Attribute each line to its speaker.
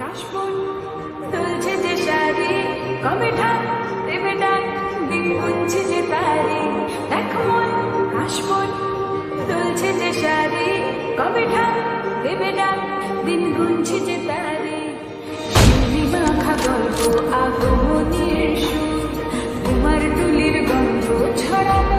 Speaker 1: কাশবন তুলছে যে শাড়ি, কবে ঢাক দেবে ডাক, দিন গুনছে যে তারি। দেখ মন কাশবন তুলছে যে শাড়ি, কবে ঢাক দেবে ডাক, দিন গুনছে যে তারি। শিউলি মাখা গল্প আগমনের সুর, তোমার তুলির গন্ধ ছড়ানো